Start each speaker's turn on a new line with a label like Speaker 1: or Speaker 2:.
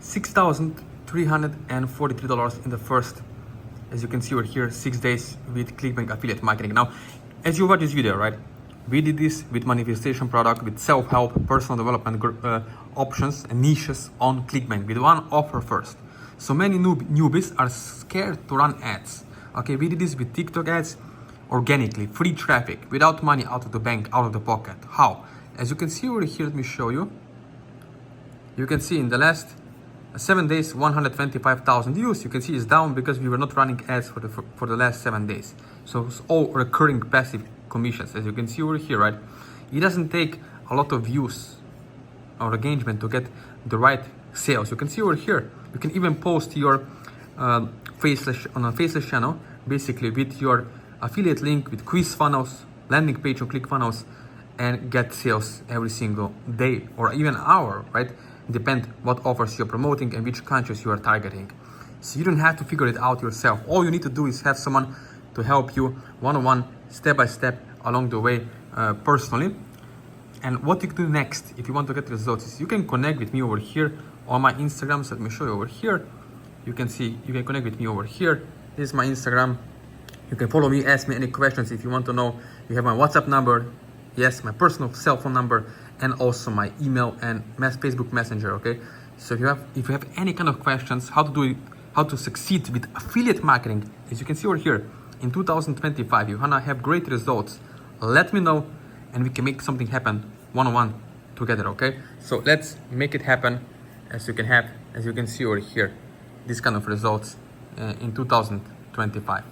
Speaker 1: $6,343 in the first, as you can see over here, 6 days with ClickBank affiliate marketing. Now, as you watch this video, right, we did this with manifestation product, with self-help, personal development options and niches on ClickBank with one offer first. So many newbies are scared to run ads. Okay, we did this with TikTok ads, organically, free traffic, without money out of the bank, out of the pocket. How? As you can see over here, let me show you. You can see in the last 7 days, 125,000 views. You can see it's down because we were not running ads for the last 7 days. So it's all recurring passive commissions. As you can see over here, right? It doesn't take a lot of views or engagement to get the right sales. You can see over here, you can even post your faceless on a faceless channel, basically with your affiliate link, with quiz funnels, landing page on ClickFunnels, and get sales every single day or even hour, right? Depend what offers you're promoting and which countries you are targeting. So you don't have to figure it out yourself. All you need to do is have someone to help you one-on-one, step-by-step along the way, personally. And what you can do next if you want to get results is you can connect with me over here on my Instagram. So let me show you over here. You can see, you can connect with me over here. This is my Instagram. You can follow me, ask me any questions if you want to know. You have my WhatsApp number, yes, my personal cell phone number, and also my email and Facebook Messenger. Okay, so if you have any kind of questions, how to do it, how to succeed with affiliate marketing, as you can see over here, in 2025, you wanna have great results, let me know, and we can make something happen one-on-one together. Okay, so let's make it happen. As you can see over here, this kind of results in 2025.